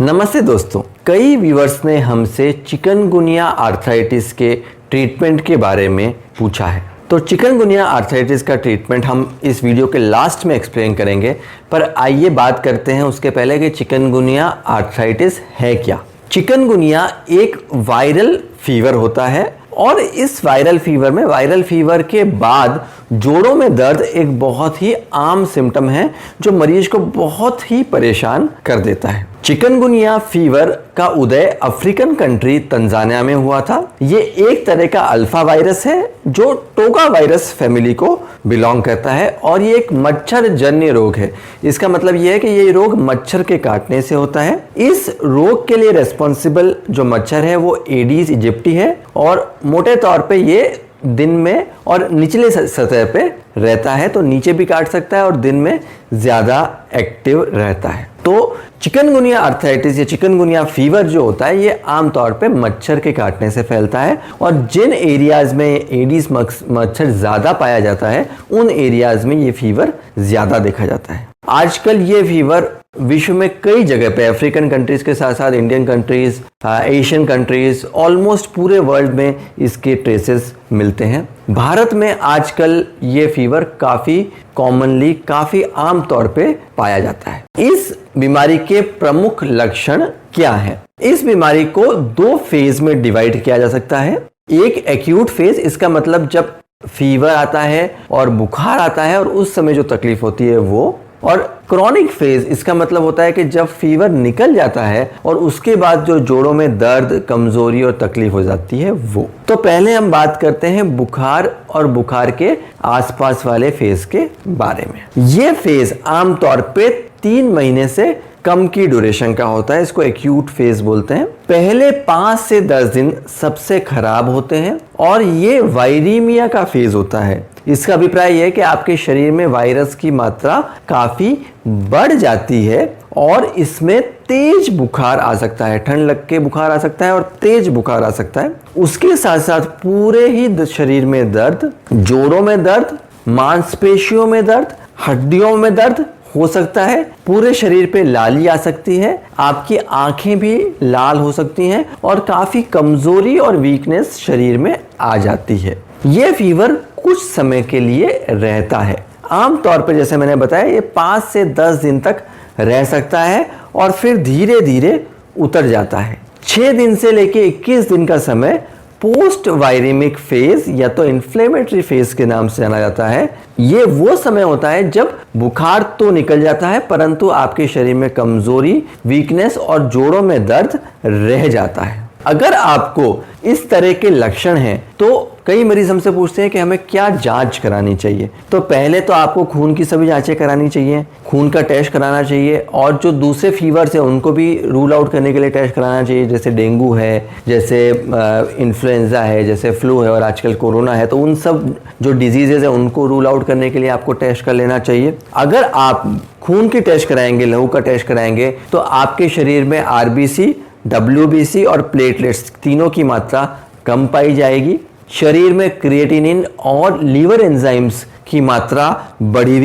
नमस्ते दोस्तों, कई व्यूअर्स ने हमसे चिकनगुनिया आर्थराइटिस के ट्रीटमेंट के बारे में पूछा है। तो चिकनगुनिया आर्थराइटिस का ट्रीटमेंट हम इस वीडियो के लास्ट में एक्सप्लेन करेंगे, पर आइए बात करते हैं उसके पहले कि चिकनगुनिया आर्थराइटिस है क्या। चिकनगुनिया एक वायरल फीवर होता है और इस वायरल फीवर के बाद जोड़ों में दर्द एक बहुत ही आम सिम्टम है जो मरीज को बहुत ही परेशान कर देता है। चिकनगुनिया फीवर का उदय अफ्रीकन कंट्री तंजानिया में हुआ था। ये एक तरह का अल्फा वायरस है जो टोका वायरस फैमिली को बिलोंग करता है और ये एक मच्छर जन्य रोग है। इसका मतलब ये है कि ये रोग मच्छर के काटने से होता है। इस रोग के लिए रेस्पॉन्सिबल जो मच्छर है वो एडीज इजिप्टी है और मोटे तौर पे ये दिन में और निचले सतह पे रहता है, तो नीचे भी काट सकता है और दिन में ज़्यादा एक्टिव रहता है। तो चिकनगुनिया आर्थराइटिस या चिकनगुनिया फीवर जो होता है ये आमतौर पे मच्छर के काटने से फैलता है और जिन एरियाज़ में एडीज मच्छर ज़्यादा पाया जाता है उन एरियाज़ में ये फीवर ज़्यादा देखा जाता है। आजकल ये फीवर विश्व में कई जगह पे अफ्रीकन कंट्रीज के साथ साथ Indian countries, Asian countries, almost पूरे वर्ल्ड में इसके ट्रेसेस मिलते हैं। भारत में आजकल ये फीवर काफ़ी कॉमनली, काफ़ी आम तौर पे पाया जाता है। इस बीमारी के प्रमुख लक्षण क्या हैं? इस बीमारी को दो फेज में डिवाइड किया जा सकता है। एक एक्यूट फेज, इसका मतलब जब फीवर आता है और बुखार आता है और उस समय जो तकलीफ होती है वो, और क्रॉनिक फेज, इसका मतलब होता है कि जब फीवर निकल जाता है और उसके बाद जो जोड़ों में दर्द, कमजोरी और तकलीफ हो जाती है वो। तो पहले हम बात करते हैं बुखार और बुखार के आसपास वाले फेज के बारे में। ये फेज आमतौर पे 3 महीने से कम की ड्यूरेशन का होता है। इसको एक्यूट फेज बोलते हैं। पहले 5 से 10 दिन सबसे खराब होते हैं और ये वायरीमिया का फेज होता है। इसका अभिप्राय यह है कि आपके शरीर में वायरस की मात्रा काफी बढ़ जाती है और इसमें तेज बुखार आ सकता है, ठंड लग के बुखार आ सकता है और तेज बुखार आ सकता है। उसके साथ साथ पूरे ही शरीर में दर्द, जोड़ों में दर्द, मांसपेशियों में दर्द, हड्डियों में दर्द हो सकता है। पूरे शरीर पे लाली आ सकती है, आपकी आंखें भी लाल हो सकती हैं और काफी कमजोरी और वीकनेस शरीर में आ जाती है। ये फीवर कुछ समय के लिए रहता है। आमतौर पर जैसे मैंने बताया ये 5 से 10 दिन तक रह सकता है और फिर धीरे धीरे उतर जाता है। 6 दिन से लेके 21 दिन का समय पोस्ट वायरेमिक फेज या तो इन्फ्लेमेटरी फेज के नाम से जाना जाता है। ये वो समय होता है जब बुखार तो निकल जाता है परंतु आपके शरीर में कमजोरी, वीकनेस और जोड़ों में दर्द रह जाता है। अगर आपको इस तरह के लक्षण हैं तो कई मरीज हमसे पूछते हैं कि हमें क्या जांच करानी चाहिए। तो पहले तो आपको खून की सभी जांचें करानी चाहिए, खून का टेस्ट कराना चाहिए और जो दूसरे फीवर्स हैं उनको भी रूल आउट करने के लिए टेस्ट कराना चाहिए, जैसे डेंगू है, जैसे इन्फ्लुएंजा है, जैसे फ्लू है और आजकल कोरोना है। तो उन सब जो डिजीजेज है उनको रूल आउट करने के लिए आपको टेस्ट कर लेना चाहिए। अगर आप खून की टेस्ट कराएंगे, लहू का टेस्ट कराएंगे तो आपके शरीर में आरबीसी, डब्ल्यूबीसी और प्लेटलेट्स तीनों की मात्रा कम पाई जाएगी। शरीर में क्रिएटिनिन और लीवर एंजाइम्स की मात्रा बढ़ी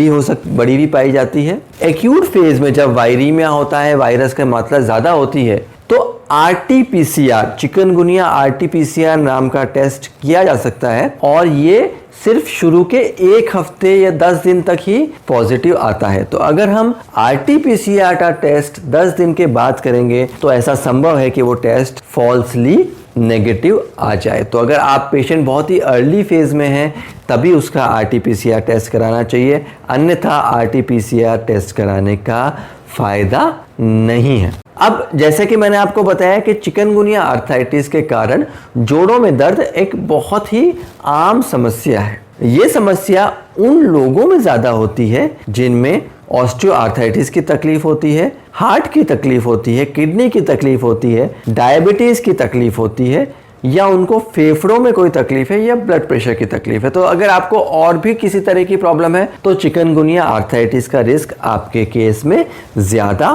भी पाई जाती है। एक्यूट फेज में जब वायरीमिया होता है, वायरस की मात्रा ज़्यादा होती है, तो आरटीपीसीआर, चिकनगुनिया आरटीपीसीआर नाम का टेस्ट किया जा सकता है और ये सिर्फ शुरू के 1 हफ्ते या 10 दिन तक ही पॉजिटिव आता है। तो अगर हम आरटीपीसीआर का टेस्ट 10 दिन के बाद करेंगे तो ऐसा संभव है कि वो टेस्ट फॉल्सली नेगेटिव आ जाए। तो अगर आप पेशेंट बहुत ही अर्ली फेज में हैं तभी उसका आरटीपीसीआर टेस्ट कराना चाहिए, अन्यथा आरटीपीसीआर टेस्ट कराने का फायदा नहीं है। अब जैसे कि मैंने आपको बताया कि चिकनगुनिया आर्थराइटिस के कारण जोड़ों में दर्द एक बहुत ही आम समस्या है। ये समस्या उन लोगों में ज़्यादा होती है जिनमें ऑस्टियोआर्थराइटिस की तकलीफ होती है, हार्ट की तकलीफ होती है, किडनी की तकलीफ होती है, डायबिटीज़ की तकलीफ होती है या उनको फेफड़ों में कोई तकलीफ है या ब्लड प्रेशर की तकलीफ है। तो अगर आपको और भी किसी तरह की प्रॉब्लम है तो चिकनगुनिया आर्थराइटिस का रिस्क आपके केस में ज़्यादा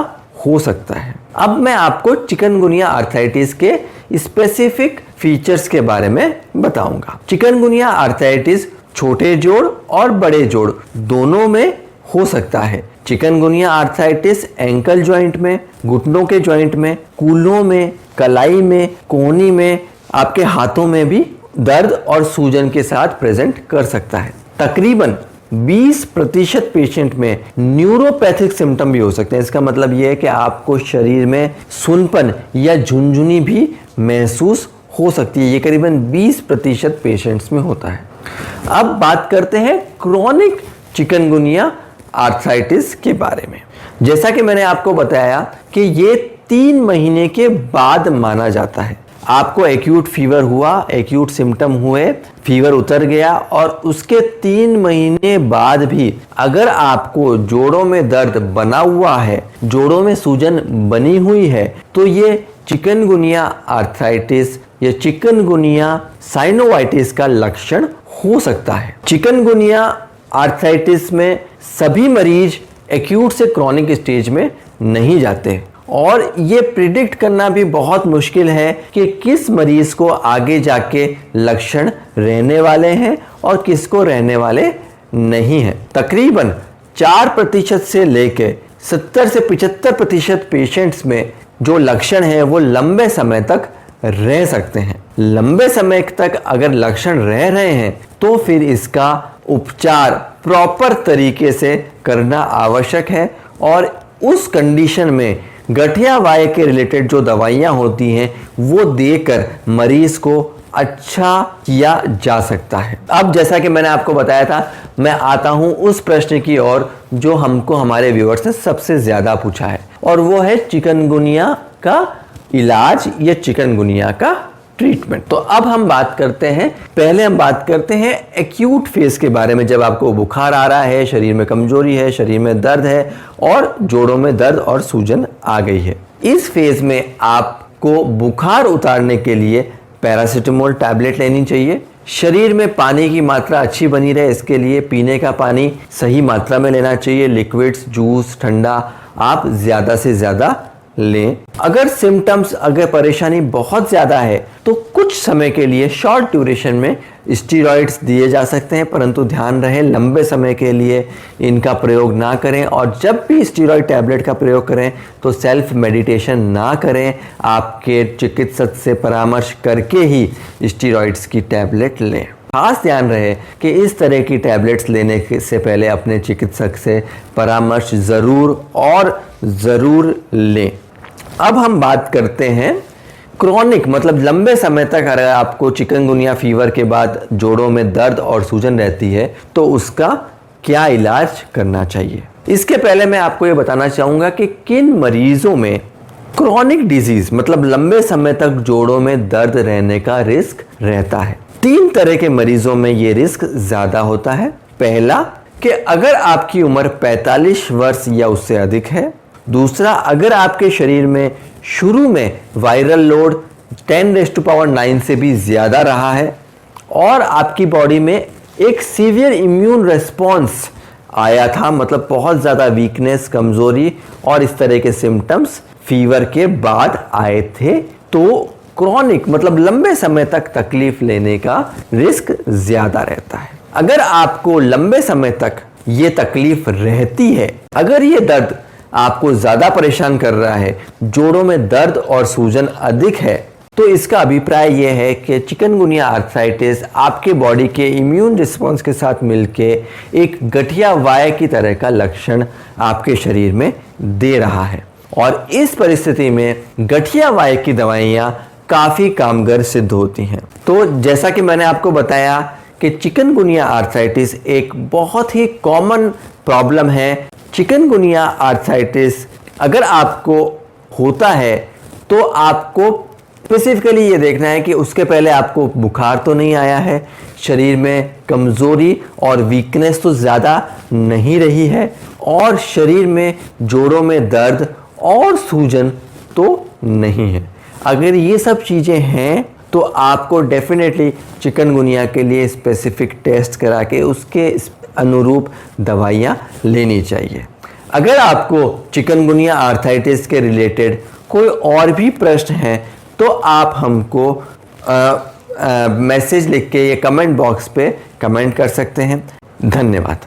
हो सकता है। अब मैं आपको चिकनगुनिया आर्थराइटिस के स्पेसिफिक फीचर्स के बारे में बताऊंगा। चिकनगुनिया आर्थराइटिस छोटे जोड़ और बड़े जोड़ दोनों में हो सकता है। चिकनगुनिया आर्थराइटिस एंकल जॉइंट में, घुटनों के जॉइंट में, कूल्हों में, कलाई में, कोहनी में, आपके हाथों में भी दर्द और सूजन के साथ प्रेजेंट कर सकता है। तकरीबन 20% पेशेंट में न्यूरोपैथिक सिम्टम भी हो सकते हैं। इसका मतलब यह है कि आपको शरीर में सुनपन या झुनझुनी भी महसूस हो सकती है। ये करीबन 20% पेशेंट्स में होता है। अब बात करते हैं क्रोनिक चिकनगुनिया आर्थराइटिस के बारे में। जैसा कि मैंने आपको बताया कि ये 3 महीने के बाद माना जाता है। आपको एक्यूट फीवर हुआ, एक्यूट सिम्टम हुए, फीवर उतर गया और उसके 3 महीने बाद भी अगर आपको जोड़ों में दर्द बना हुआ है, जोड़ों में सूजन बनी हुई है, तो ये चिकनगुनिया आर्थराइटिस या चिकनगुनिया साइनोवाइटिस का लक्षण हो सकता है। चिकनगुनिया आर्थराइटिस में सभी मरीज एक्यूट से क्रॉनिक स्टेज में नहीं जाते और ये प्रिडिक्ट करना भी बहुत मुश्किल है कि किस मरीज को आगे जाके लक्षण रहने वाले हैं और किसको रहने वाले नहीं हैं। तकरीबन 4% से लेकर 70 से 75% पेशेंट्स में जो लक्षण है वो लंबे समय तक रह सकते हैं। लंबे समय तक अगर लक्षण रह रहे हैं तो फिर इसका उपचार प्रॉपर तरीके से करना आवश्यक है और उस कंडीशन में गठिया वाय के रिलेटेड जो दवाइयाँ होती हैं वो देकर मरीज को अच्छा किया जा सकता है। अब जैसा कि मैंने आपको बताया था, मैं आता हूँ उस प्रश्न की ओर जो हमको हमारे व्यूअर्स ने सबसे ज़्यादा पूछा है और वो है चिकनगुनिया का इलाज या चिकनगुनिया का ट्रीटमेंट। तो अब हम बात करते हैं, पहले हम बात करते हैं एक्यूट फेज के बारे में, जब आपको बुखार आ रहा है, शरीर में कमजोरी है, शरीर में दर्द है और जोड़ों में दर्द और सूजन आ गई है। इस फेज में आपको बुखार उतारने के लिए पैरासीटामोल टैबलेट लेनी चाहिए। शरीर में पानी की मात्रा अच्छी बनी रहे इसके लिए पीने का पानी सही मात्रा में लेना चाहिए। लिक्विड्स, जूस, ठंडा आप ज़्यादा से ज़्यादा लें। अगर सिम्टम्स, अगर परेशानी बहुत ज़्यादा है तो कुछ समय के लिए शॉर्ट ड्यूरेशन में स्टीरॉइड्स दिए जा सकते हैं, परंतु ध्यान रहे लंबे समय के लिए इनका प्रयोग ना करें और जब भी स्टीरॉइड टैबलेट का प्रयोग करें तो सेल्फ मेडिटेशन ना करें, आपके चिकित्सक से परामर्श करके ही स्टीरॉइड्स की टैबलेट लें। खास ध्यान रहे कि इस तरह की टैबलेट्स लेने से पहले अपने चिकित्सक से परामर्श ज़रूर लें। अब हम बात करते हैं क्रोनिक, मतलब लंबे समय तक अगर आपको चिकनगुनिया फीवर के बाद जोड़ों में दर्द और सूजन रहती है तो उसका क्या इलाज करना चाहिए। इसके पहले मैं आपको ये बताना चाहूँगा कि किन मरीजों में क्रोनिक डिजीज़ मतलब लंबे समय तक जोड़ों में दर्द रहने का रिस्क रहता है। 3 तरह के मरीजों में ये रिस्क ज़्यादा होता है। पहला कि अगर आपकी उम्र 45 वर्ष या उससे अधिक है। दूसरा, अगर आपके शरीर में शुरू में वायरल लोड 10⁻⁹ से भी ज़्यादा रहा है और आपकी बॉडी में एक सीवियर इम्यून रिस्पॉन्स आया था, मतलब बहुत ज़्यादा वीकनेस, कमज़ोरी और इस तरह के सिम्टम्स फीवर के बाद आए थे, तो क्रोनिक मतलब लंबे समय तक तकलीफ लेने का रिस्क ज़्यादा रहता है। अगर आपको लंबे समय तक ये तकलीफ रहती है, अगर ये दर्द आपको ज़्यादा परेशान कर रहा है, जोड़ों में दर्द और सूजन अधिक है, तो इसका अभिप्राय यह है कि चिकनगुनिया आर्थराइटिस आपके बॉडी के इम्यून रिस्पॉन्स के साथ मिलके एक गठिया वाय की तरह का लक्षण आपके शरीर में दे रहा है और इस परिस्थिति में गठिया वाय की दवाइयाँ काफ़ी कामगार सिद्ध होती हैं। तो जैसा कि मैंने आपको बताया कि चिकनगुनिया आर्थराइटिस एक बहुत ही कॉमन प्रॉब्लम है। चिकनगुनिया आर्थराइटिस अगर आपको होता है तो आपको स्पेसिफिकली ये देखना है कि उसके पहले आपको बुखार तो नहीं आया है, शरीर में कमज़ोरी और वीकनेस तो ज़्यादा नहीं रही है और शरीर में जोड़ों में दर्द और सूजन तो नहीं है। अगर ये सब चीज़ें हैं तो आपको डेफिनेटली चिकनगुनिया के लिए स्पेसिफिक टेस्ट करा के उसके अनुरूप दवाइयाँ लेनी चाहिए। अगर आपको चिकनगुनिया आर्थराइटिस के रिलेटेड कोई और भी प्रश्न हैं तो आप हमको मैसेज लिख के या कमेंट बॉक्स पे कमेंट कर सकते हैं। धन्यवाद।